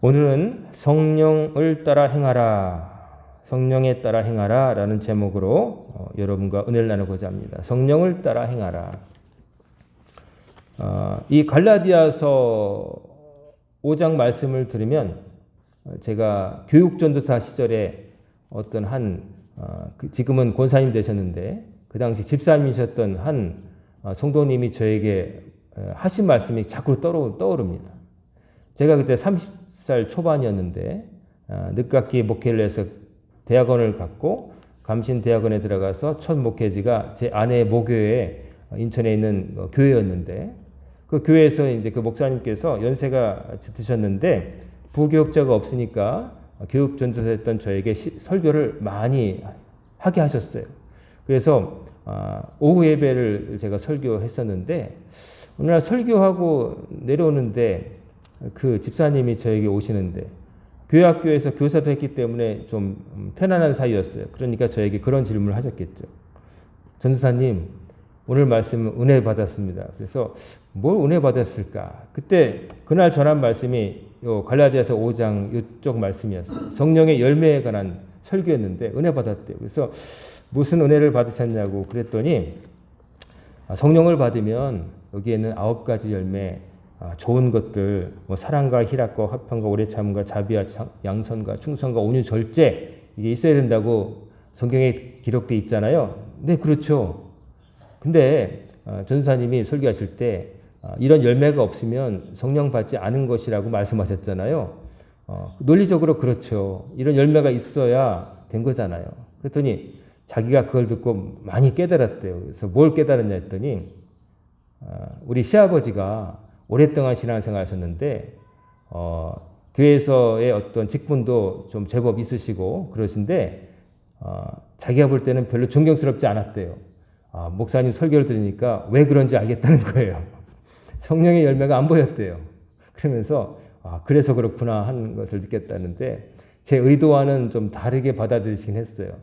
오늘은 성령을 따라 행하라, 성령에 따라 행하라 라는 제목으로 여러분과 은혜를 나누고자 합니다. 성령을 따라 행하라. 이 갈라디아서 5장 말씀을 들으면 제가 교육전도사 시절에 어떤 지금은 권사님 되셨는데 그 당시 집사님이셨던 한 성도님이 저에게 하신 말씀이 자꾸 떠오릅니다. 제가 그때 30살 초반이었는데 늦깎이 목회를 해서 대학원을 갔고 감신대학원에 들어가서 첫 목회지가 제 아내의 모교회 인천에 있는 교회였는데 그 교회에서 이제 그 목사님께서 연세가 짙으셨는데 부교육자가 없으니까 교육 전도사였던 저에게 설교를 많이 하게 하셨어요. 그래서 오후 예배를 제가 설교했었는데 어느 날 설교하고 내려오는데 그 집사님이 저에게 오시는데 교회 학교에서 교사도 했기 때문에 좀 편안한 사이였어요. 그러니까 저에게 그런 질문을 하셨겠죠. 전도사님, 오늘 말씀 은혜 받았습니다. 그래서 뭘 은혜 받았을까? 그날 전한 말씀이 요 갈라디아서 5장 이쪽 말씀이었어요. 성령의 열매에 관한 설교였는데 은혜 받았대요. 그래서 무슨 은혜를 받으셨냐고 그랬더니 성령을 받으면 여기에는 9가지 열매, 좋은 것들, 사랑과 희락과 화평과 오래 참음과 자비와 양선과 충성과 온유 절제 이게 있어야 된다고 성경에 기록되어 있잖아요. 네, 그렇죠. 근데 전사님이 설교하실 때 이런 열매가 없으면 성령 받지 않은 것이라고 말씀하셨잖아요. 논리적으로 그렇죠. 이런 열매가 있어야 된 거잖아요. 그랬더니 자기가 그걸 듣고 많이 깨달았대요. 그래서 뭘 깨달았냐 했더니 우리 시아버지가 오랫동안 신앙생활 하셨는데 교회에서의 어떤 직분도 좀 제법 있으시고 그러신데 자기가 볼 때는 별로 존경스럽지 않았대요. 목사님 설교를 들으니까 왜 그런지 알겠다는 거예요. 성령의 열매가 안 보였대요. 그러면서 그래서 그렇구나 하는 것을 느꼈다는데 제 의도와는 좀 다르게 받아들이시긴 했어요.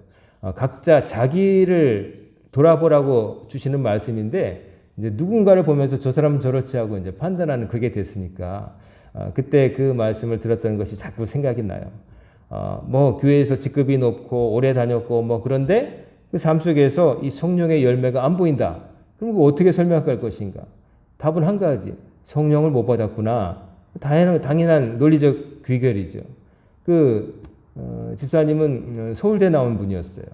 각자 자기를 돌아보라고 주시는 말씀인데 이제 누군가를 보면서 저 사람은 저렇지 하고 이제 판단하는 그게 됐으니까 그때 그 말씀을 들었던 것이 자꾸 생각이 나요. 교회에서 직급이 높고 오래 다녔고 그런데 그 삶 속에서 이 성령의 열매가 안 보인다. 그럼 그거 어떻게 설명할 것인가? 답은 한 가지. 성령을 못 받았구나. 당연한 논리적 귀결이죠. 집사님은 서울대 나온 분이었어요.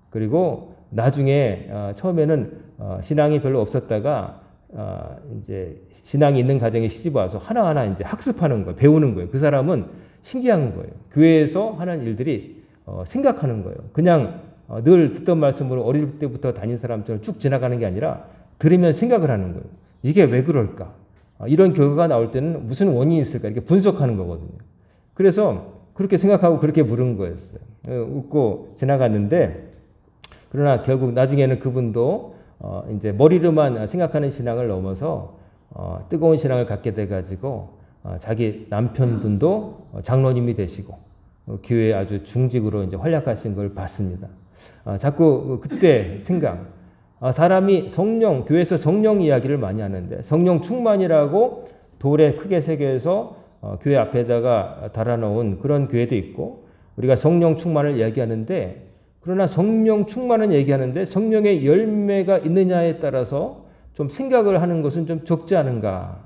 그리고 나중에 처음에는 신앙이 별로 없었다가 이제 신앙이 있는 가정에 시집 와서 하나하나 이제 학습하는 거예요. 배우는 거예요. 그 사람은 신기한 거예요. 교회에서 하는 일들이 생각하는 거예요. 그냥 늘 듣던 말씀으로 어릴 때부터 다닌 사람처럼 쭉 지나가는 게 아니라 들으면 생각을 하는 거예요. 이게 왜 그럴까? 이런 결과가 나올 때는 무슨 원인이 있을까? 이렇게 분석하는 거거든요. 그래서 그렇게 생각하고 그렇게 물은 거였어요. 웃고 지나갔는데 그러나 결국 나중에는 그분도 이제 머리로만 생각하는 신앙을 넘어서 뜨거운 신앙을 갖게 돼가지고 자기 남편분도 장로님이 되시고 교회에 아주 중직으로 이제 활약하신 걸 봤습니다. 자꾸 그때 생각. 사람이 교회에서 성령 이야기를 많이 하는데 성령 충만이라고 돌에 크게 새겨서 교회 앞에다가 달아놓은 그런 교회도 있고 우리가 성령 충만을 이야기하는데 그러나 성령 충만은 얘기하는데 성령의 열매가 있느냐에 따라서 좀 생각을 하는 것은 좀 적지 않은가.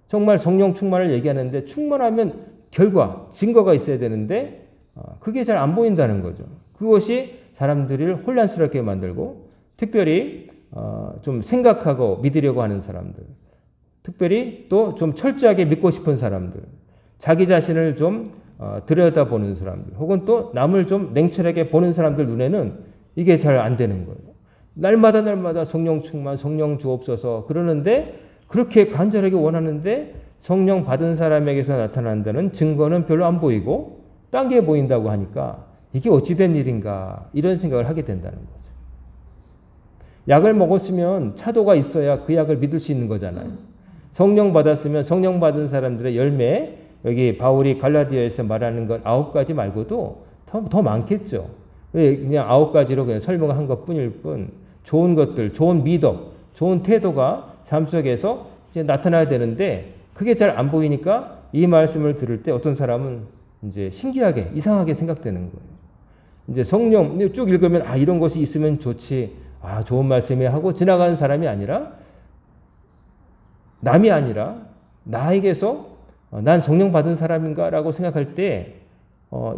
정말 성령 충만을 얘기하는데 충만하면 결과, 증거가 있어야 되는데 그게 잘 안 보인다는 거죠. 그것이 사람들을 혼란스럽게 만들고 특별히 좀 생각하고 믿으려고 하는 사람들, 특별히 또 좀 철저하게 믿고 싶은 사람들, 자기 자신을 좀 들여다보는 사람들, 혹은 또 남을 좀 냉철하게 보는 사람들 눈에는 이게 잘 안 되는 거예요. 날마다 성령 충만, 성령 주옵소서 그러는데 그렇게 간절하게 원하는데 성령 받은 사람에게서 나타난다는 증거는 별로 안 보이고 딴 게 보인다고 하니까 이게 어찌된 일인가 이런 생각을 하게 된다는 거죠. 약을 먹었으면 차도가 있어야 그 약을 믿을 수 있는 거잖아요. 성령 받았으면 성령 받은 사람들의 열매, 여기 바울이 갈라디아에서 말하는 건 9가지 말고도 더 많겠죠. 그냥 9가지로 그냥 설명한 것 뿐일 뿐, 좋은 것들, 좋은 미덕, 좋은 태도가 삶 속에서 이제 나타나야 되는데, 그게 잘 안 보이니까 이 말씀을 들을 때 어떤 사람은 이제 신기하게, 이상하게 생각되는 거예요. 이제 성령 쭉 읽으면 이런 것이 있으면 좋지, 좋은 말씀이야 하고 지나가는 사람이 아니라, 남이 아니라 나에게서 난 성령 받은 사람인가라고 생각할 때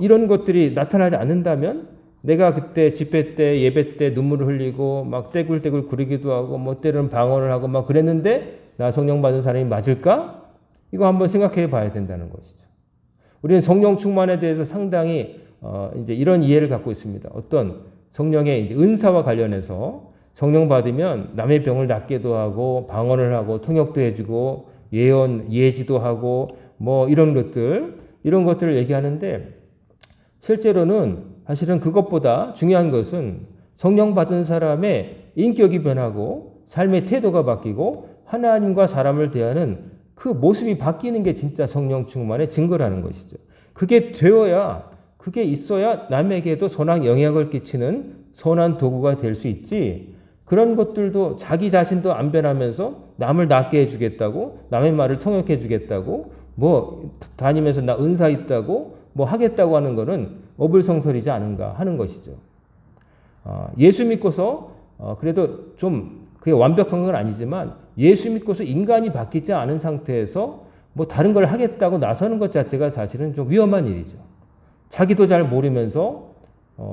이런 것들이 나타나지 않는다면, 내가 그때 집회 때, 예배 때 눈물을 흘리고 막 떼굴떼굴 구르기도 하고 뭐 때로는 방언을 하고 막 그랬는데 나 성령 받은 사람이 맞을까? 이거 한번 생각해 봐야 된다는 것이죠. 우리는 성령 충만에 대해서 상당히 이제 이런 이해를 갖고 있습니다. 어떤 성령의 이제 은사와 관련해서 성령 받으면 남의 병을 낫게도 하고 방언을 하고 통역도 해주고 예지도 하고 뭐 이런 것들을 얘기하는데, 실제로는 사실은 그것보다 중요한 것은 성령 받은 사람의 인격이 변하고 삶의 태도가 바뀌고 하나님과 사람을 대하는 그 모습이 바뀌는 게 진짜 성령 충만의 증거라는 것이죠. 그게 그게 있어야 남에게도 선한 영향을 끼치는 선한 도구가 될 수 있지, 그런 것들도 자기 자신도 안 변하면서 남을 낫게 해주겠다고, 남의 말을 통역해 주겠다고, 뭐 다니면서 나 은사 있다고 뭐 하겠다고 하는 거는 어불성설이지 않은가 하는 것이죠. 예수 믿고서 그래도 좀 그게 완벽한 건 아니지만, 예수 믿고서 인간이 바뀌지 않은 상태에서 뭐 다른 걸 하겠다고 나서는 것 자체가 사실은 좀 위험한 일이죠. 자기도 잘 모르면서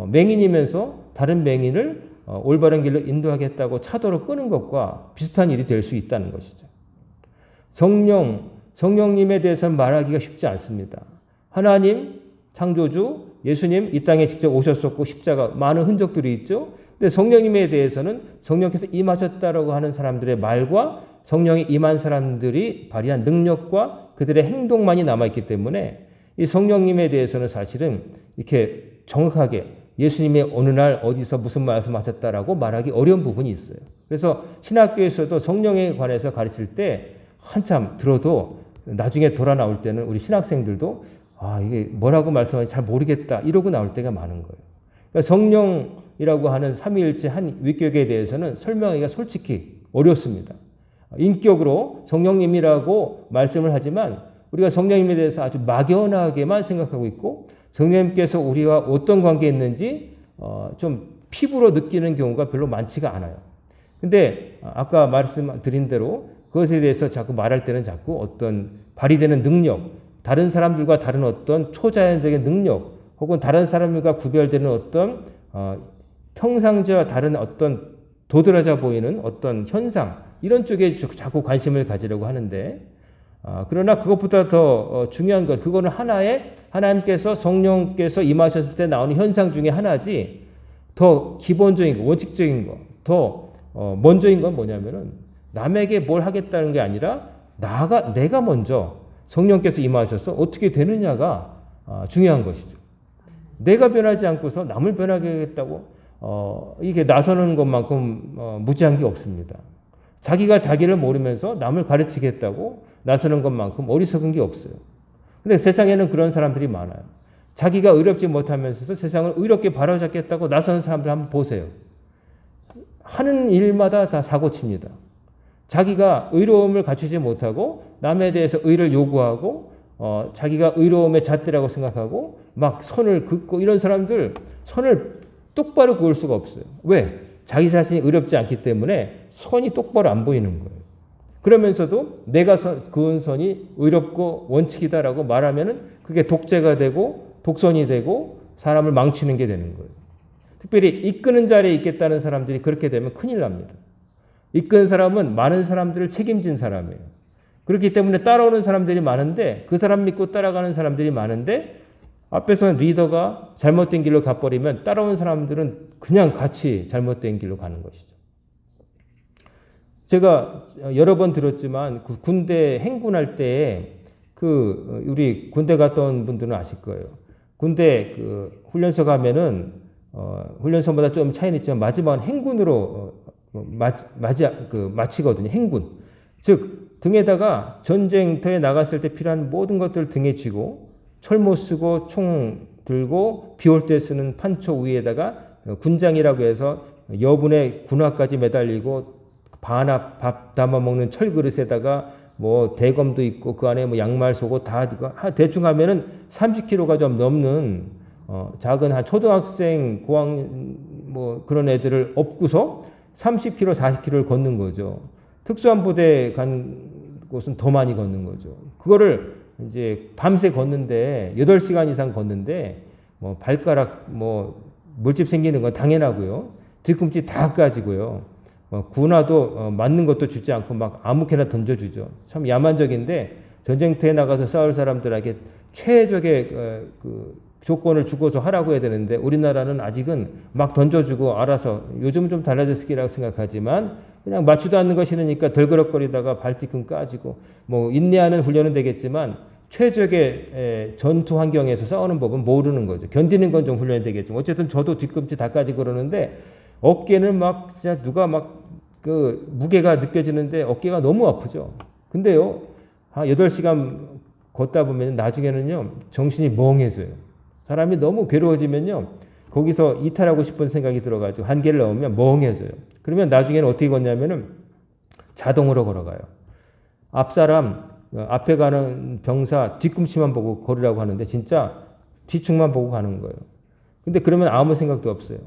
맹인이면서 다른 맹인을 올바른 길로 인도하겠다고 차도로 끄는 것과 비슷한 일이 될 수 있다는 것이죠. 성령님에 대해서는 말하기가 쉽지 않습니다. 하나님, 창조주, 예수님 이 땅에 직접 오셨었고 십자가 많은 흔적들이 있죠. 근데 성령님에 대해서는 성령께서 임하셨다라고 하는 사람들의 말과 성령이 임한 사람들이 발휘한 능력과 그들의 행동만이 남아있기 때문에 이 성령님에 대해서는 사실은 이렇게 정확하게 예수님이 어느 날 어디서 무슨 말씀하셨다라고 말하기 어려운 부분이 있어요. 그래서 신학교에서도 성령에 관해서 가르칠 때 한참 들어도 나중에 돌아 나올 때는 우리 신학생들도 이게 뭐라고 말씀하는지 잘 모르겠다 이러고 나올 때가 많은 거예요. 그러니까 성령이라고 하는 삼위일체 한 위격에 대해서는 설명하기가 솔직히 어렵습니다. 인격으로 성령님이라고 말씀을 하지만 우리가 성령님에 대해서 아주 막연하게만 생각하고 있고, 성령님께서 우리와 어떤 관계에 있는지 좀 피부로 느끼는 경우가 별로 많지가 않아요. 근데 아까 말씀드린 대로 그것에 대해서 자꾸 말할 때는 자꾸 어떤 발휘되는 능력, 다른 사람들과 다른 어떤 초자연적인 능력, 혹은 다른 사람들과 구별되는 어떤 평상시와 다른 어떤 도드라져 보이는 어떤 현상, 이런 쪽에 자꾸 관심을 가지려고 하는데, 그러나 그것보다 더 중요한 것, 그거는 하나의 하나님께서 성령께서 임하셨을 때 나오는 현상 중에 하나지, 더 기본적인 거, 원칙적인 거, 더 먼저인 건 뭐냐면은 남에게 뭘 하겠다는 게 아니라 내가 먼저 성령께서 임하셔서 어떻게 되느냐가 중요한 것이죠. 내가 변하지 않고서 남을 변하게 하겠다고 이게 나서는 것만큼 무지한 게 없습니다. 자기가 자기를 모르면서 남을 가르치겠다고 나서는 것만큼 어리석은 게 없어요. 근데 세상에는 그런 사람들이 많아요. 자기가 의롭지 못하면서도 세상을 의롭게 바로잡겠다고 나서는 사람들 한번 보세요. 하는 일마다 다 사고칩니다. 자기가 의로움을 갖추지 못하고 남에 대해서 의를 요구하고 자기가 의로움의 잣대라고 생각하고 막 선을 긋고, 이런 사람들 선을 똑바로 그을 수가 없어요. 왜? 자기 자신이 의롭지 않기 때문에 선이 똑바로 안 보이는 거예요. 그러면서도 내가 그은 선이 의롭고 원칙이다라고 말하면은 그게 독재가 되고 독선이 되고 사람을 망치는 게 되는 거예요. 특별히 이끄는 자리에 있겠다는 사람들이 그렇게 되면 큰일 납니다. 이끄는 사람은 많은 사람들을 책임진 사람이에요. 그렇기 때문에 따라오는 사람들이 많은데, 그 사람 믿고 따라가는 사람들이 많은데, 앞에서는 리더가 잘못된 길로 가버리면 따라오는 사람들은 그냥 같이 잘못된 길로 가는 것이죠. 제가 여러 번 들었지만 그 군대 행군할 때 우리 군대 갔다 온 분들은 아실 거예요. 군대 훈련소 가면은 훈련소마다 좀 차이는 있지만 마지막은 행군으로 마치거든요. 행군. 즉 등에다가 전쟁터에 나갔을 때 필요한 모든 것들을 등에 쥐고 철모 쓰고 총 들고 비 올 때 쓰는 판초 위에다가 군장이라고 해서 여분의 군화까지 매달리고 밥 담아 먹는 철그릇에다가 뭐 대검도 있고 그 안에 뭐 양말 속옷 다 대충 하면은 30km가 좀 넘는 작은 한 초등학생 고학 뭐 그런 애들을 업고서 30km, 40km를 걷는 거죠. 특수한 부대 간 곳은 더 많이 걷는 거죠. 그거를 이제 밤새 걷는데 8시간 이상 걷는데 뭐 발가락 뭐 물집 생기는 건 당연하고요. 뒤꿈치 다 까지고요. 군화도 맞는 것도 주지 않고 막 아무렇게나 던져주죠. 참 야만적인데 전쟁터에 나가서 싸울 사람들에게 최적의 그 조건을 주고서 하라고 해야 되는데 우리나라는 아직은 막 던져주고 알아서 요즘은 좀 달라졌을 거라고 생각하지만 그냥 맞지도 않는 거 싫으니까 덜그럭거리다가 발 뒤꿈 까지고 뭐 인내하는 훈련은 되겠지만 최적의 전투 환경에서 싸우는 법은 모르는 거죠. 견디는 건 좀 훈련이 되겠지만 어쨌든 저도 뒤꿈치 다 까지고 그러는데 어깨는 막 진짜 누가 막 그 무게가 느껴지는데 어깨가 너무 아프죠. 근데요, 한 8시간 걷다 보면 나중에는요, 정신이 멍해져요. 사람이 너무 괴로워지면요, 거기서 이탈하고 싶은 생각이 들어가지고 한계를 넘으면 멍해져요. 그러면 나중에는 어떻게 걷냐면은 자동으로 걸어가요. 앞사람, 앞에 가는 병사 뒤꿈치만 보고 걸으라고 하는데 진짜 뒤축만 보고 가는 거예요. 근데 그러면 아무 생각도 없어요.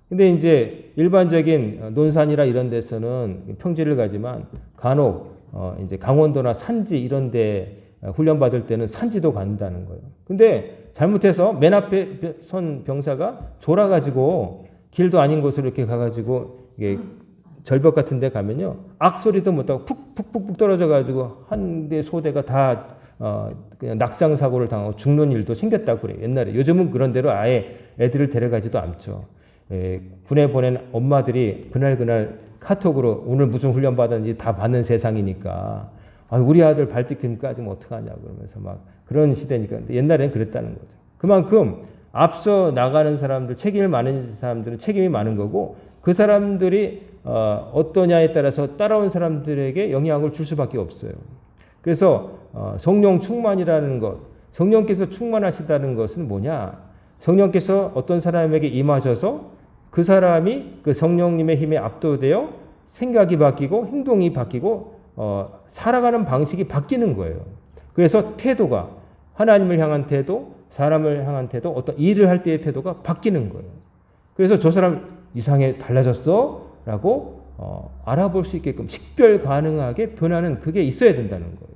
근데 이제 일반적인 논산이라 이런 데서는 평지를 가지만 간혹 이제 강원도나 산지 이런 데 훈련 받을 때는 산지도 간다는 거예요. 근데 잘못해서 맨 앞에 선 병사가 졸아가지고 길도 아닌 곳으로 이렇게 가가지고 이게 절벽 같은 데 가면요. 악소리도 못하고 푹푹푹 떨어져가지고 한 대 소대가 다 그냥 낙상 사고를 당하고 죽는 일도 생겼다고 그래요. 옛날에. 요즘은 그런 데로 아예 애들을 데려가지도 않죠. 군에 보낸 엄마들이 그날 카톡으로 오늘 무슨 훈련 받았는지 다 받는 세상이니까 우리 아들 발뒤꿈 까지면 어떡하냐 그러면서 막 그런 시대니까. 옛날에는 그랬다는 거죠. 그만큼 앞서 나가는 사람들, 책임을 많은 사람들은 책임이 많은 거고 그 사람들이 어떠냐에 따라서 따라온 사람들에게 영향을 줄 수밖에 없어요. 그래서 성령 충만이라는 것, 성령께서 충만하시다는 것은 뭐냐? 성령께서 어떤 사람에게 임하셔서 그 사람이 그 성령님의 힘에 압도되어 생각이 바뀌고 행동이 바뀌고 살아가는 방식이 바뀌는 거예요. 그래서 태도가 하나님을 향한 태도, 사람을 향한 태도, 어떤 일을 할 때의 태도가 바뀌는 거예요. 그래서 저 사람 이상해 달라졌어? 라고 알아볼 수 있게끔 식별 가능하게 변하는 그게 있어야 된다는 거예요.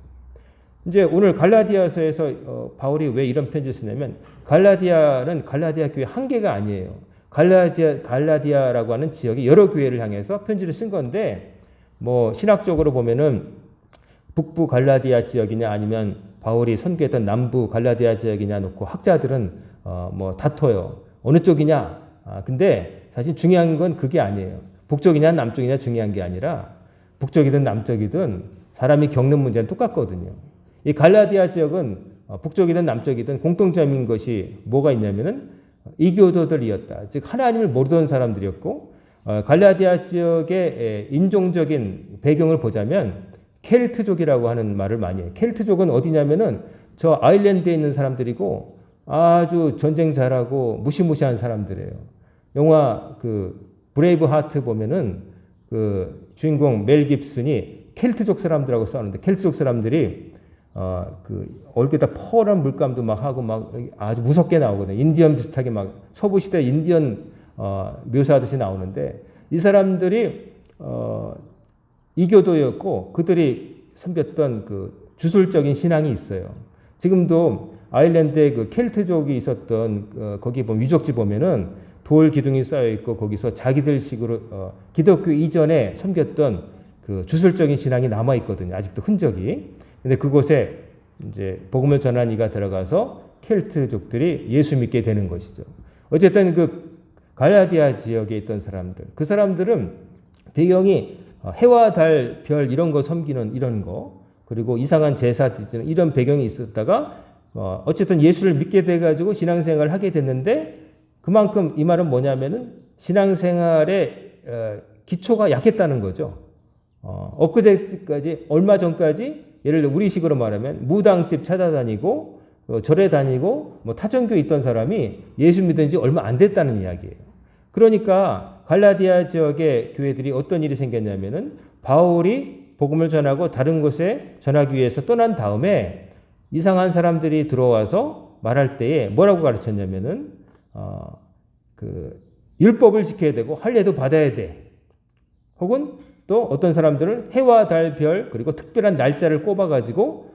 이제 오늘 갈라디아서에서 바울이 왜 이런 편지를 쓰냐면 갈라디아는 갈라디아 교회 한 개가 아니에요. 갈라디아라고 하는 지역이 여러 교회를 향해서 편지를 쓴 건데 뭐 신학적으로 보면은 북부 갈라디아 지역이냐 아니면 바울이 선교했던 남부 갈라디아 지역이냐 놓고 학자들은 뭐 다퉈요. 어느 쪽이냐? 근데 사실 중요한 건 그게 아니에요. 북쪽이냐 남쪽이냐 중요한 게 아니라 북쪽이든 남쪽이든 사람이 겪는 문제는 똑같거든요. 이 갈라디아 지역은 북쪽이든 남쪽이든 공통점인 것이 뭐가 있냐면은 이교도들이었다. 즉 하나님을 모르던 사람들이었고 갈라디아 지역의 인종적인 배경을 보자면 켈트족이라고 하는 말을 많이 해요. 켈트족은 어디냐면은 저 아일랜드에 있는 사람들이고 아주 전쟁 잘하고 무시무시한 사람들이에요. 영화 그 브레이브 하트 보면은 그 주인공 멜 깁슨이 켈트족 사람들하고 싸우는데 켈트족 사람들이 그 얼굴에다 퍼런 물감도 막 하고 막 아주 무섭게 나오거든요. 인디언 비슷하게 막 서부 시대 인디언 묘사하듯이 나오는데 이 사람들이 이교도였고 그들이 섬겼던 그 주술적인 신앙이 있어요. 지금도 아일랜드에 그 켈트족이 있었던 거기 보면 유적지 보면은 돌 기둥이 쌓여 있고 거기서 자기들식으로 기독교 이전에 섬겼던 그 주술적인 신앙이 남아 있거든요. 아직도 흔적이. 근데 그곳에 이제 복음을 전한 이가 들어가서 켈트족들이 예수 믿게 되는 것이죠. 어쨌든 그 갈라디아 지역에 있던 사람들, 그 사람들은 배경이 해와 달, 별 이런 거 섬기는 이런 거, 그리고 이상한 제사 드리는 이런 배경이 있었다가 어쨌든 예수를 믿게 돼가지고 신앙생활을 하게 됐는데 그만큼 이 말은 뭐냐면은 신앙생활의 기초가 약했다는 거죠. 엊그제까지 얼마 전까지 예를 들어 우리식으로 말하면 무당집 찾아다니고 절에 다니고 뭐 타종교에 있던 사람이 예수 믿은 지 얼마 안 됐다는 이야기예요. 그러니까 갈라디아 지역의 교회들이 어떤 일이 생겼냐면은 바울이 복음을 전하고 다른 곳에 전하기 위해서 떠난 다음에 이상한 사람들이 들어와서 말할 때에 뭐라고 가르쳤냐면은 그 율법을 지켜야 되고 할례도 받아야 돼. 혹은 또 어떤 사람들은 해와 달, 별 그리고 특별한 날짜를 꼽아가지고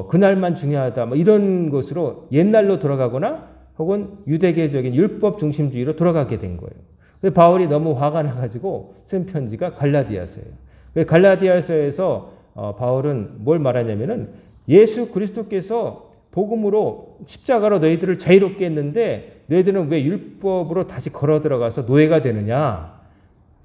그날만 중요하다. 뭐 이런 것으로 옛날로 돌아가거나 혹은 유대계적인 율법 중심주의로 돌아가게 된 거예요. 그래서 바울이 너무 화가 나가지고 쓴 편지가 갈라디아서예요. 갈라디아서에서 바울은 뭘 말하냐면은 예수 그리스도께서 복음으로 십자가로 너희들을 자유롭게 했는데 너희들은 왜 율법으로 다시 걸어 들어가서 노예가 되느냐?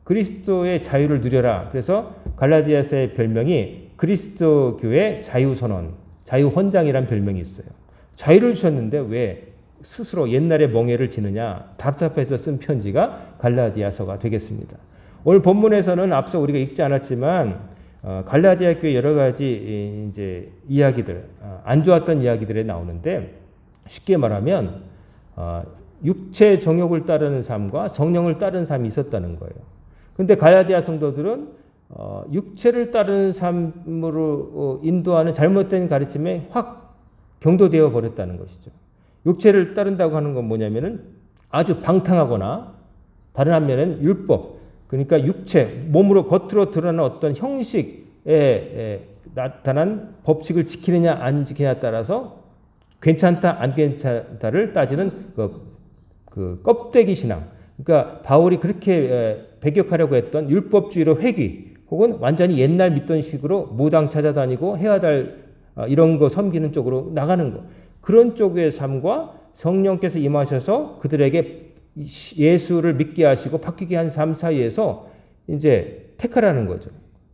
그리스도의 자유를 누려라. 그래서 갈라디아서의 별명이 그리스도 교회 자유선언, 자유헌장이란 별명이 있어요. 자유를 주셨는데 왜 스스로 옛날의 멍에를 지느냐? 답답해서 쓴 편지가 갈라디아서가 되겠습니다. 오늘 본문에서는 앞서 우리가 읽지 않았지만 갈라디아 교회 여러 가지 이제 이야기들, 안 좋았던 이야기들이 나오는데 쉽게 말하면 육체 정욕을 따르는 삶과 성령을 따르는 삶이 있었다는 거예요. 근데 갈라디아 성도들은 육체를 따르는 삶으로 인도하는 잘못된 가르침에 확 경도되어 버렸다는 것이죠. 육체를 따른다고 하는 건 뭐냐면은 아주 방탕하거나 다른 한면에는 율법, 그러니까 육체, 몸으로 겉으로 드러나는 어떤 형식에 나타난 법칙을 지키느냐 안 지키느냐에 따라서 괜찮다 안 괜찮다를 따지는 그 껍데기 신앙. 그러니까 바울이 그렇게 배격하려고 했던 율법주의로 회귀 혹은 완전히 옛날 믿던 식으로 무당 찾아다니고 해야 달 이런 거 섬기는 쪽으로 나가는 거. 그런 쪽의 삶과 성령께서 임하셔서 그들에게 예수를 믿게 하시고 바뀌게 한 삶 사이에서 이제 택하라는 거죠.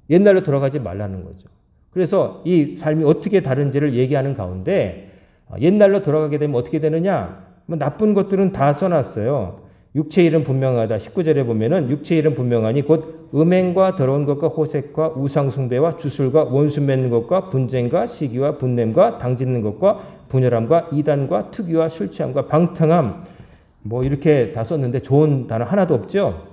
옛날로 돌아가지 말라는 거죠. 그래서 이 삶이 어떻게 다른지를 얘기하는 가운데 옛날로 돌아가게 되면 어떻게 되느냐? 뭐 나쁜 것들은 다 써놨어요. 육체 일은 분명하다. 19절에 보면은 육체 일은 분명하니 곧 음행과 더러운 것과 호색과 우상숭배와 주술과 원수 맺는 것과 분쟁과 시기와 분냄과 당짓는 것과 분열함과 이단과 투기와 술 취함과 방탕함 뭐 이렇게 다 썼는데 좋은 단어 하나도 없죠.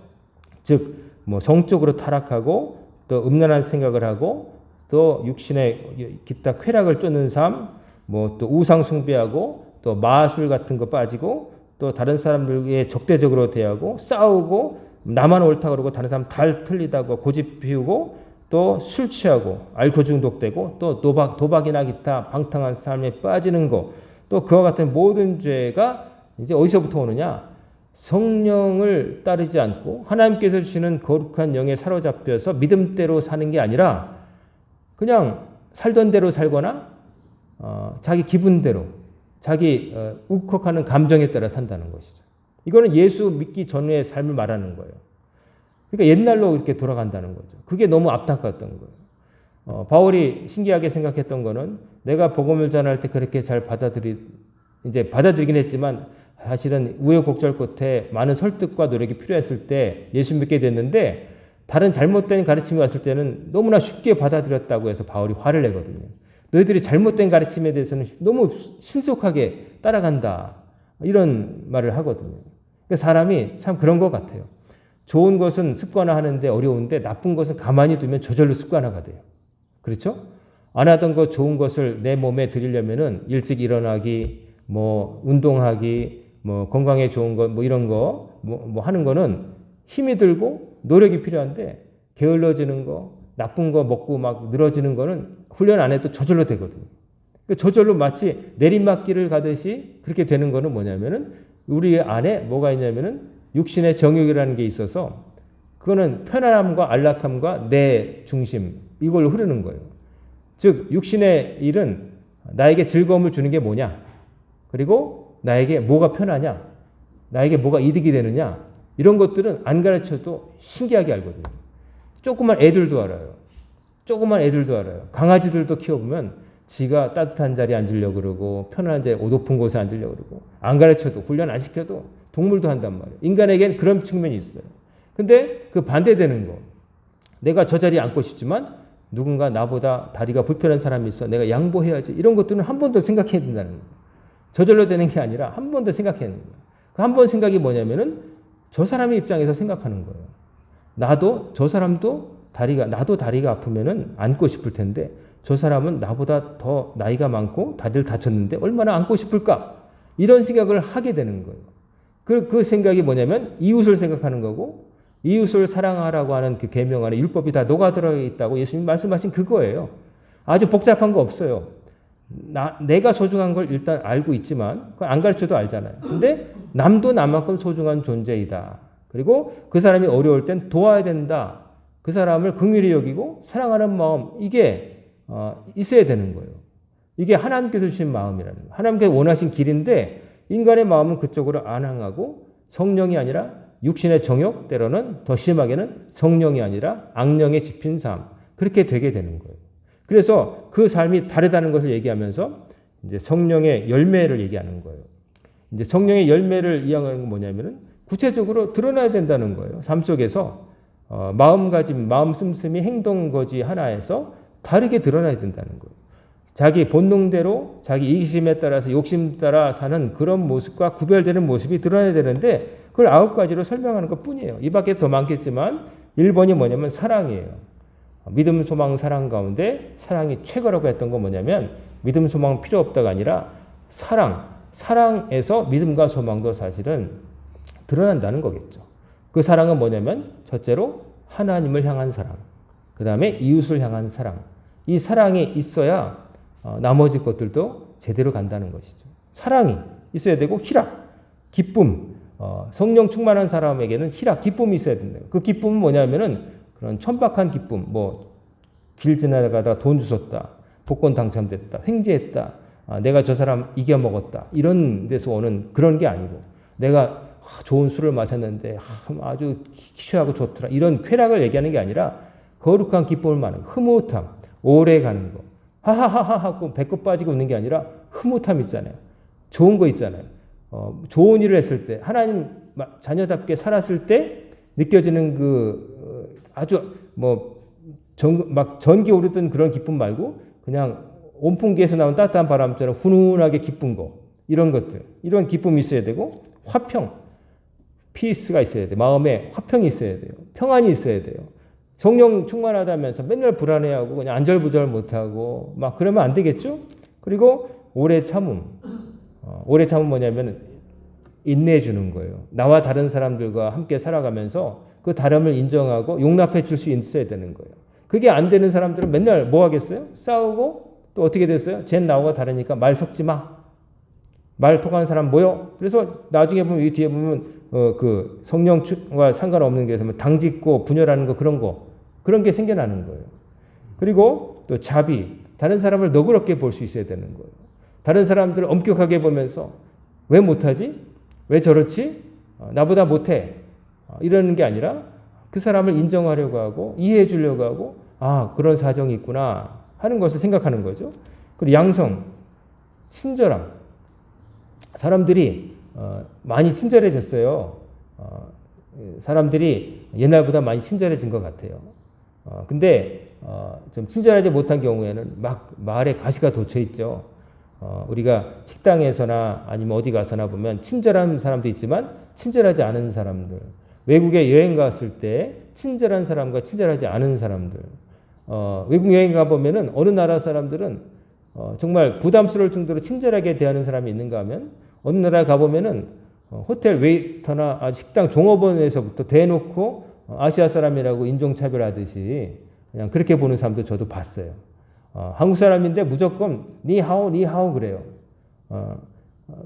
즉 뭐 성적으로 타락하고 또 음란한 생각을 하고 또 육신의 기타 쾌락을 쫓는 삶, 뭐 또 우상 숭배하고 또 마술 같은 거 빠지고 또 다른 사람들에게 적대적으로 대하고 싸우고 나만 옳다 그러고 다른 사람 다 틀리다고 고집 피우고 또 술 취하고 알코올 중독되고 또 도박이나 기타 방탕한 삶에 빠지는 거 또 그와 같은 모든 죄가 이제 어디서부터 오느냐? 성령을 따르지 않고 하나님께서 주시는 거룩한 영에 사로잡혀서 믿음대로 사는 게 아니라 그냥 살던 대로 살거나 자기 기분대로 자기 울컥하는 감정에 따라 산다는 것이죠. 이거는 예수 믿기 전의 삶을 말하는 거예요. 그러니까 옛날로 이렇게 돌아간다는 거죠. 그게 너무 안타까웠던 거예요. 바울이 신기하게 생각했던 거는 내가 복음을 전할 때 그렇게 잘 받아들이긴 했지만 사실은 우여곡절 끝에 많은 설득과 노력이 필요했을 때 예수 믿게 됐는데 다른 잘못된 가르침이 왔을 때는 너무나 쉽게 받아들였다고 해서 바울이 화를 내거든요. 너희들이 잘못된 가르침에 대해서는 너무 신속하게 따라간다. 이런 말을 하거든요. 그러니까 사람이 참 그런 것 같아요. 좋은 것은 습관화하는데 어려운데 나쁜 것은 가만히 두면 저절로 습관화가 돼요. 그렇죠? 안 하던 것 좋은 것을 내 몸에 들이려면은 일찍 일어나기, 뭐 운동하기, 뭐 건강에 좋은 거, 뭐 이런 거, 뭐 하는 거는 힘이 들고 노력이 필요한데 게을러지는 거, 나쁜 거 먹고 막 늘어지는 거는 훈련 안 해도 저절로 되거든요. 저절로 마치 내리막길을 가듯이 그렇게 되는 거는 뭐냐면은 우리 안에 뭐가 있냐면은 육신의 정욕이라는 게 있어서 그거는 편안함과 안락함과 내 중심 이걸로 흐르는 거예요. 즉 육신의 일은 나에게 즐거움을 주는 게 뭐냐? 그리고 나에게 뭐가 편하냐? 나에게 뭐가 이득이 되느냐? 이런 것들은 안 가르쳐도 신기하게 알거든요. 조그만 애들도 알아요. 조그만 애들도 알아요. 강아지들도 키워보면 지가 따뜻한 자리에 앉으려고 그러고 편안한 자리에 높은 곳에 앉으려고 그러고 안 가르쳐도 훈련 안 시켜도 동물도 한단 말이에요. 인간에겐 그런 측면이 있어요. 근데 그 반대되는 거. 내가 저 자리에 앉고 싶지만 누군가 나보다 다리가 불편한 사람이 있어. 내가 양보해야지. 이런 것들은 한 번 더 생각해야 된다는 거예요. 저절로 되는 게 아니라 한 번 더 생각해야 되는 거예요. 그 한 번 생각이 뭐냐면은 저 사람의 입장에서 생각하는 거예요. 나도 저 사람도 나도 다리가 아프면은 안고 싶을 텐데 저 사람은 나보다 더 나이가 많고 다리를 다쳤는데 얼마나 안고 싶을까? 이런 생각을 하게 되는 거예요. 그 생각이 뭐냐면 이웃을 생각하는 거고 이웃을 사랑하라고 하는 그 계명 안에 율법이 다 녹아들어 있다고 예수님 말씀하신 그거예요. 아주 복잡한 거 없어요. 내가 소중한 걸 일단 알고 있지만 그건 안 가르쳐도 알잖아요. 근데 남도 나만큼 소중한 존재이다. 그리고 그 사람이 어려울 땐 도와야 된다. 그 사람을 긍휼히 여기고 사랑하는 마음 이게 있어야 되는 거예요. 이게 하나님께서 주신 마음이라는 거예요. 하나님께서 원하신 길인데 인간의 마음은 그쪽으로 안 향하고 성령이 아니라 육신의 정욕 때로는 더 심하게는 성령이 아니라 악령에 집힌 삶 그렇게 되게 되는 거예요. 그래서 그 삶이 다르다는 것을 얘기하면서 이제 성령의 열매를 얘기하는 거예요. 이제 성령의 열매를 이야기하는 건 뭐냐면은 구체적으로 드러나야 된다는 거예요. 삶 속에서 마음가짐, 마음 씀씀이 행동 거지 하나에서 다르게 드러나야 된다는 거예요. 자기 본능대로 자기 이기심에 따라서 욕심 따라 사는 그런 모습과 구별되는 모습이 드러나야 되는데 그걸 9가지로 설명하는 것 뿐이에요. 이 밖에 더 많겠지만 1번이 뭐냐면 사랑이에요. 믿음, 소망, 사랑 가운데 사랑이 최고라고 했던 건 뭐냐면 믿음, 소망 필요 없다가 아니라 사랑에서 믿음과 소망도 사실은 드러난다는 거겠죠. 그 사랑은 뭐냐면 첫째로 하나님을 향한 사랑, 그 다음에 이웃을 향한 사랑. 이 사랑이 있어야 나머지 것들도 제대로 간다는 것이죠. 사랑이 있어야 되고 희락, 기쁨, 성령 충만한 사람에게는 희락, 기쁨이 있어야 된다. 그 기쁨은 뭐냐면은 그런 천박한 기쁨, 길 지나가다 돈 주웠다, 복권 당첨됐다, 횡재했다, 내가 저 사람 이겨먹었다 이런 데서 오는 그런 게 아니고 내가 좋은 술을 마셨는데 아주 취하고 좋더라 이런 쾌락을 얘기하는 게 아니라 거룩한 기쁨을 말하는 흐뭇함, 오래 가는 거, 하하하하 하고 배꼽 빠지고 웃는 게 아니라 흐뭇함 있잖아요. 좋은 거 있잖아요. 좋은 일을 했을 때 하나님 자녀답게 살았을 때 느껴지는 아주 막 전기 오르던 그런 기쁨 말고 그냥 온풍기에서 나온 따뜻한 바람처럼 훈훈하게 기쁜 거 이런 것들 이런 기쁨이 있어야 되고 화평 피스가 있어야 돼요. 마음에 화평이 있어야 돼요. 평안이 있어야 돼요. 성령 충만하다면서 맨날 불안해하고 그냥 안절부절 못하고 막 그러면 안 되겠죠? 그리고 오래 참음. 오래 참음 뭐냐면 인내해 주는 거예요. 나와 다른 사람들과 함께 살아가면서 그 다름을 인정하고 용납해 줄 수 있어야 되는 거예요. 그게 안 되는 사람들은 맨날 뭐 하겠어요? 싸우고 또 어떻게 됐어요? 쟨 나하고 다르니까 말 섞지 마. 말 통하는 사람 모여. 그래서 나중에 보면 이 뒤에 보면 그 성령과 상관없는 게 있으면 당짓고 분열하는 거 그런 게 생겨나는 거예요. 그리고 또 자비. 다른 사람을 너그럽게 볼 수 있어야 되는 거예요. 다른 사람들을 엄격하게 보면서 왜 못하지? 왜 저렇지? 나보다 못해. 이러는 게 아니라 그 사람을 인정하려고 하고 이해해 주려고 하고 그런 사정이 있구나 하는 것을 생각하는 거죠. 그리고 양성, 친절함. 사람들이 많이 친절해졌어요. 사람들이 옛날보다 많이 친절해진 것 같아요. 근데 좀 친절하지 못한 경우에는 막 말에 가시가 돋쳐 있죠. 우리가 식당에서나 아니면 어디 가서나 보면 친절한 사람도 있지만 친절하지 않은 사람들. 외국에 여행 갔을 때 친절한 사람과 친절하지 않은 사람들. 외국 여행 가보면은 어느 나라 사람들은 정말 부담스러울 정도로 친절하게 대하는 사람이 있는가 하면 어느 나라에 가보면은 호텔 웨이터나 식당 종업원에서부터 대놓고 아시아 사람이라고 인종차별하듯이 그냥 그렇게 보는 사람도 저도 봤어요. 한국 사람인데 무조건 니하오 니하오 그래요.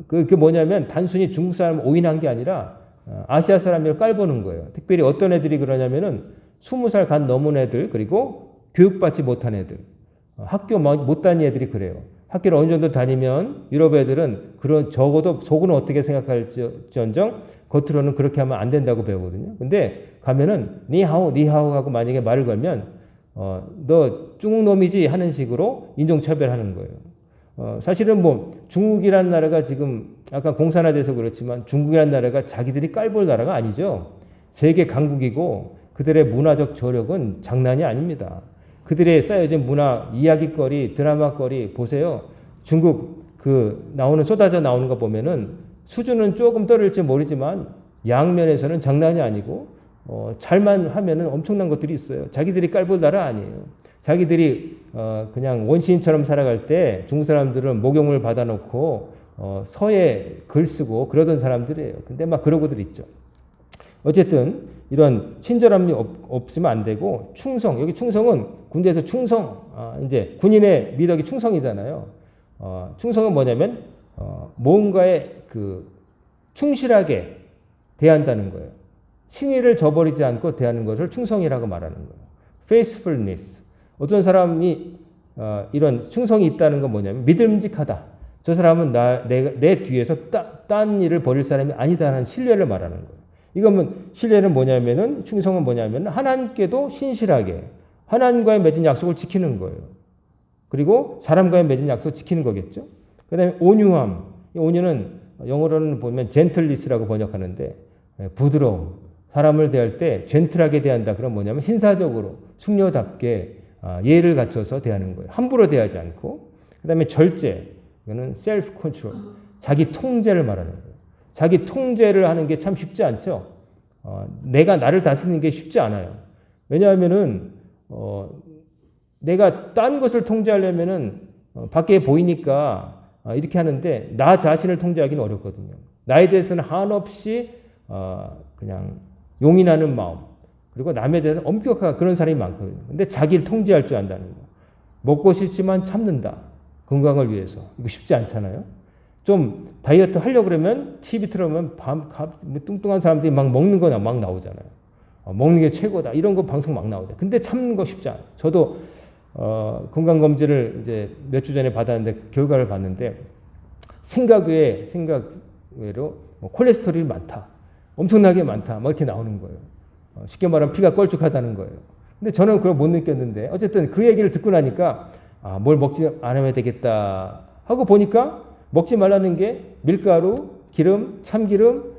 그게 뭐냐면 단순히 중국 사람 오인한 게 아니라 아시아 사람을 깔보는 거예요. 특별히 어떤 애들이 그러냐면은 20살 간 넘은 애들 그리고 교육받지 못한 애들 학교 못 다닌 애들이 그래요. 학교를 어느 정도 다니면 유럽 애들은 적어도 속은 어떻게 생각할지언정 겉으로는 그렇게 하면 안 된다고 배우거든요. 근데 가면은 니하오 니하오 하고 만약에 말을 걸면 너 중국 놈이지 하는 식으로 인종차별하는 거예요. 사실은 중국이라는 나라가 지금 약간 공산화돼서 그렇지만 중국이라는 나라가 자기들이 깔볼 나라가 아니죠. 세계 강국이고 그들의 문화적 저력은 장난이 아닙니다. 그들의 쌓여진 문화, 이야기거리, 드라마거리 보세요. 중국 쏟아져 나오는 거 보면은 수준은 조금 떨어질지 모르지만 양면에서는 장난이 아니고 잘만 하면은 엄청난 것들이 있어요. 자기들이 깔볼 나라 아니에요. 자기들이 그냥 원시인처럼 살아갈 때 중국 사람들은 목욕을 받아놓고 서예 글 쓰고 그러던 사람들이에요. 근데 막 그러고들 있죠. 어쨌든 이런 친절함이 없으면 안 되고 충성. 여기 충성은 군대에서 충성. 이제 군인의 미덕이 충성이잖아요. 충성은 뭐냐면 뭔가에 충실하게 대한다는 거예요. 신의를 저버리지 않고 대하는 것을 충성이라고 말하는 거예요. faithfulness. 어떤 사람이 이런 충성이 있다는 건 뭐냐면 믿음직하다. 저 사람은 내 뒤에서 딴 일을 벌일 사람이 아니다라는 신뢰를 말하는 거예요. 이거는 신뢰는 뭐냐면은 충성은 뭐냐면 하나님께도 신실하게 하나님과의 맺은 약속을 지키는 거예요. 그리고 사람과의 맺은 약속을 지키는 거겠죠. 그다음에 온유함. 이 온유는 영어로는 보면 gentleness라고 번역하는데 부드러움. 사람을 대할 때 젠틀하게 대한다. 그럼 뭐냐면 신사적으로 숙녀답게 예를 갖춰서 대하는 거예요. 함부로 대하지 않고. 그다음에 절제. 이거는 self control. 자기 통제를 말하는 거예요. 자기 통제를 하는 게 참 쉽지 않죠. 내가 나를 다스리는 게 쉽지 않아요. 왜냐하면은 내가 딴 것을 통제하려면은 밖에 보이니까 이렇게 하는데 나 자신을 통제하기는 어렵거든요. 나에 대해서는 한없이 그냥 용인하는 마음 그리고 남에 대해서 엄격한 그런 사람이 많거든요. 근데 자기를 통제할 줄 안다는 거. 먹고 싶지만 참는다. 건강을 위해서. 이거 쉽지 않잖아요. 좀 다이어트 하려고 그러면 TV 틀어보면 뚱뚱한 사람들이 막 먹는 거나 막 나오잖아요. 먹는 게 최고다. 이런 거 방송 막 나오죠. 근데 참는 거 쉽지 않아요. 저도 건강검진을 이제 몇 주 전에 받았는데 결과를 봤는데 생각 외로 콜레스테롤이 많다. 엄청나게 많다. 막 이렇게 나오는 거예요. 쉽게 말하면 피가 껄쭉하다는 거예요. 근데 저는 그걸 못 느꼈는데 어쨌든 그 얘기를 듣고 나니까 뭘 먹지 않으면 되겠다 하고 보니까 먹지 말라는 게 밀가루, 기름, 참기름,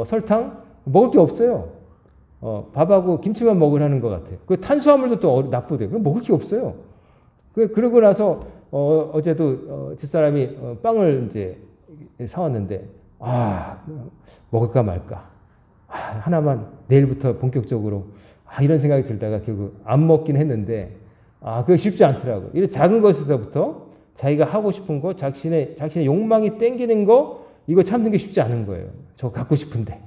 설탕 먹을 게 없어요. 밥하고 김치만 먹으라는 것 같아요. 그 탄수화물도 또 나쁘대요. 그럼 먹을 게 없어요. 그러고 나서 어제도 집사람이 빵을 이제 사왔는데 먹을까 말까. 하나만 내일부터 본격적으로 이런 생각이 들다가 결국 안 먹긴 했는데 그게 쉽지 않더라고요. 이런 작은 것에서부터 자기가 하고 싶은 거, 자신의 욕망이 땡기는 거 이거 참는 게 쉽지 않은 거예요. 저거 갖고 싶은데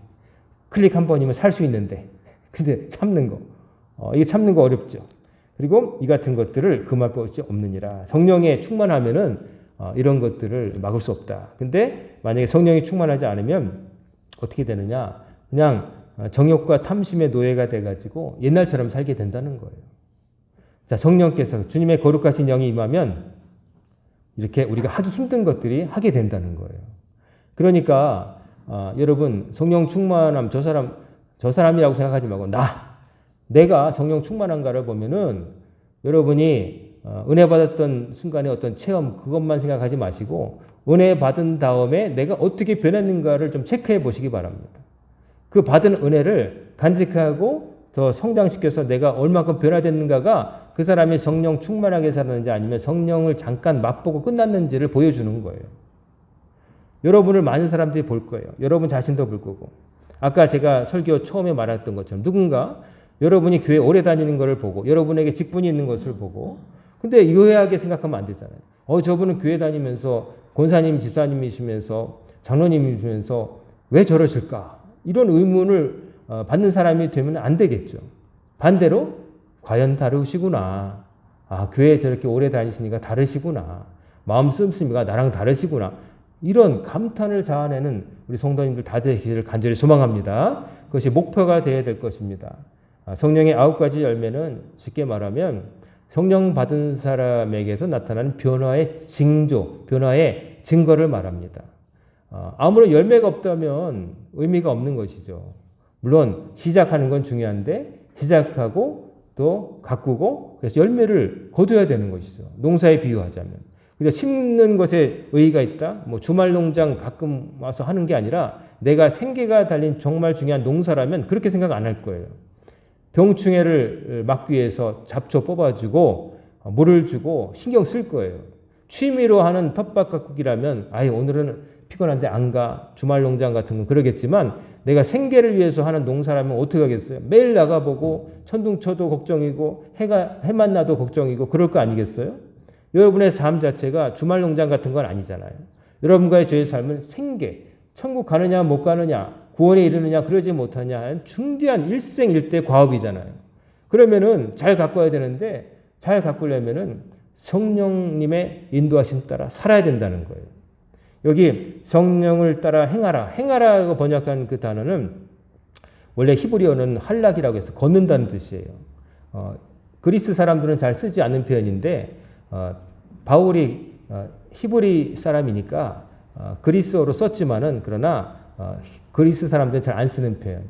클릭 한 번이면 살 수 있는데 근데 참는 거 이게 참는 거 어렵죠. 그리고 이 같은 것들을 금할 것이 없느니라. 성령에 충만하면은 이런 것들을 막을 수 없다. 근데 만약에 성령이 충만하지 않으면 어떻게 되느냐? 그냥 정욕과 탐심의 노예가 돼가지고 옛날처럼 살게 된다는 거예요. 자, 성령께서 주님의 거룩하신 영이 임하면 이렇게 우리가 하기 힘든 것들이 하게 된다는 거예요. 그러니까 여러분 성령 충만함 저 사람이라고 생각하지 말고 내가 성령 충만한가를 보면은 여러분이 은혜 받았던 순간의 어떤 체험 그것만 생각하지 마시고 은혜 받은 다음에 내가 어떻게 변했는가를 좀 체크해 보시기 바랍니다. 그 받은 은혜를 간직하고 더 성장시켜서 내가 얼마큼 변화됐는가가 그 사람이 성령 충만하게 살았는지 아니면 성령을 잠깐 맛보고 끝났는지를 보여주는 거예요. 여러분을 많은 사람들이 볼 거예요. 여러분 자신도 볼 거고. 아까 제가 설교 처음에 말했던 것처럼 누군가 여러분이 교회 오래 다니는 것을 보고 여러분에게 직분이 있는 것을 보고 근데 의아하게 생각하면 안 되잖아요. 저분은 교회 다니면서 권사님, 지사님이시면서 장로님이시면서 왜 저러실까? 이런 의문을 받는 사람이 되면 안 되겠죠. 반대로 과연 다르시구나. 교회에 저렇게 오래 다니시니까 다르시구나. 마음 씀씀이가 나랑 다르시구나. 이런 감탄을 자아내는 우리 성도님들 다 되시기를 간절히 소망합니다. 그것이 목표가 되어야 될 것입니다. 성령의 9가지 열매는 쉽게 말하면 성령 받은 사람에게서 나타나는 변화의 징조, 변화의 증거를 말합니다. 아무런 열매가 없다면 의미가 없는 것이죠. 물론 시작하는 건 중요한데 시작하고 또 가꾸고 그래서 열매를 거둬야 되는 것이죠. 농사에 비유하자면. 그래서 심는 것에 의의가 있다. 주말 농장 가끔 와서 하는 게 아니라 내가 생계가 달린 정말 중요한 농사라면 그렇게 생각 안 할 거예요. 병충해를 막기 위해서 잡초 뽑아주고 물을 주고 신경 쓸 거예요. 취미로 하는 텃밭 가꾸기라면 오늘은 피곤한데 안 가. 주말 농장 같은 건 그러겠지만 내가 생계를 위해서 하는 농사라면 어떻게 하겠어요? 매일 나가보고 천둥쳐도 걱정이고 해만 나도 걱정이고 그럴 거 아니겠어요? 여러분의 삶 자체가 주말 농장 같은 건 아니잖아요. 여러분과의 저의 삶은 생계, 천국 가느냐 못 가느냐, 구원에 이르느냐 그러지 못하냐 하는 중대한 일생일대 과업이잖아요. 그러면은 잘 가꿔야 되는데 잘 가꾸려면은 성령님의 인도하심 따라 살아야 된다는 거예요. 여기 성령을 따라 행하라. 행하라고 번역한 그 단어는 원래 히브리어는 할락이라고 해서 걷는다는 뜻이에요. 그리스 사람들은 잘 쓰지 않는 표현인데 바울이 히브리 사람이니까 그리스어로 썼지만은 그러나 그리스 사람들은 잘 안 쓰는 표현.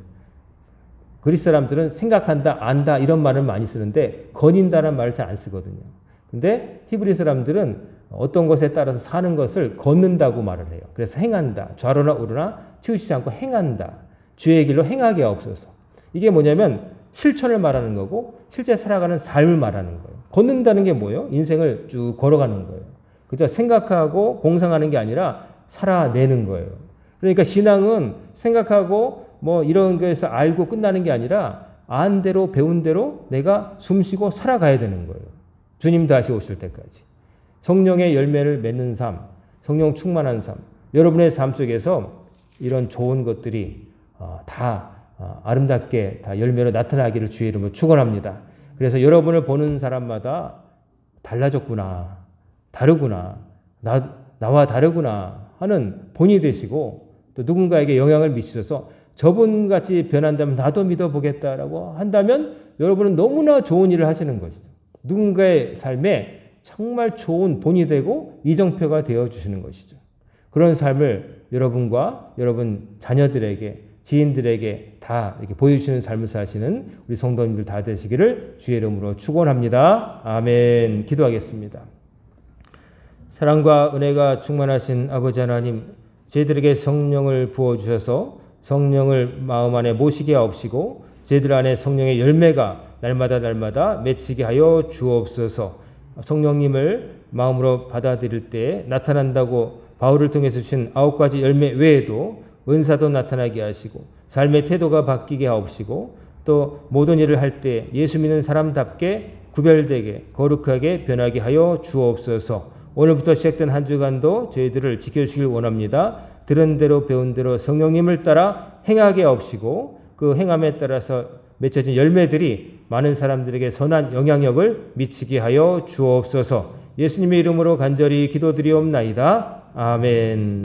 그리스 사람들은 생각한다, 안다 이런 말을 많이 쓰는데 거닌다는 말을 잘 안 쓰거든요. 근데 히브리 사람들은 어떤 것에 따라서 사는 것을 걷는다고 말을 해요. 그래서 행한다. 좌로나 우로나 치우치지 않고 행한다. 주의 길로 행하게 하옵소서. 이게 뭐냐면 실천을 말하는 거고 실제 살아가는 삶을 말하는 거예요. 걷는다는 게 뭐예요? 인생을 쭉 걸어가는 거예요. 그죠? 생각하고 공상하는 게 아니라 살아내는 거예요. 그러니까 신앙은 생각하고 뭐 이런 거에서 알고 끝나는 게 아니라 안 대로 배운 대로 내가 숨쉬고 살아가야 되는 거예요. 주님 다시 오실 때까지. 성령의 열매를 맺는 삶, 성령 충만한 삶. 여러분의 삶 속에서 이런 좋은 것들이 다 아름답게 다 열매로 나타나기를 주의 이름으로 축원합니다. 그래서 여러분을 보는 사람마다 달라졌구나, 다르구나, 나와 다르구나 하는 본이 되시고 또 누군가에게 영향을 미치셔서 저분같이 변한다면 나도 믿어보겠다라고 한다면 여러분은 너무나 좋은 일을 하시는 것이죠. 누군가의 삶에 정말 좋은 본이 되고 이정표가 되어주시는 것이죠. 그런 삶을 여러분과 여러분 자녀들에게 지인들에게 다 이렇게 보여주시는 삶을 사시는 우리 성도님들 다 되시기를 주의 이름으로 축원합니다. 아멘. 기도하겠습니다. 사랑과 은혜가 충만하신 아버지 하나님, 저희들에게 성령을 부어주셔서 성령을 마음 안에 모시게 하옵시고 저희들 안에 성령의 열매가 날마다 맺히게 하여 주옵소서. 성령님을 마음으로 받아들일 때 나타난다고 바울을 통해서 주신 9가지 열매 외에도 은사도 나타나게 하시고 삶의 태도가 바뀌게 하옵시고 또 모든 일을 할 때 예수 믿는 사람답게 구별되게 거룩하게 변하게 하여 주옵소서. 오늘부터 시작된 한 주간도 저희들을 지켜주시길 원합니다. 들은 대로 배운 대로 성령님을 따라 행하게 하옵시고 그 행함에 따라서 맺혀진 열매들이 많은 사람들에게 선한 영향력을 미치게 하여 주옵소서. 예수님의 이름으로 간절히 기도드리옵나이다. 아멘.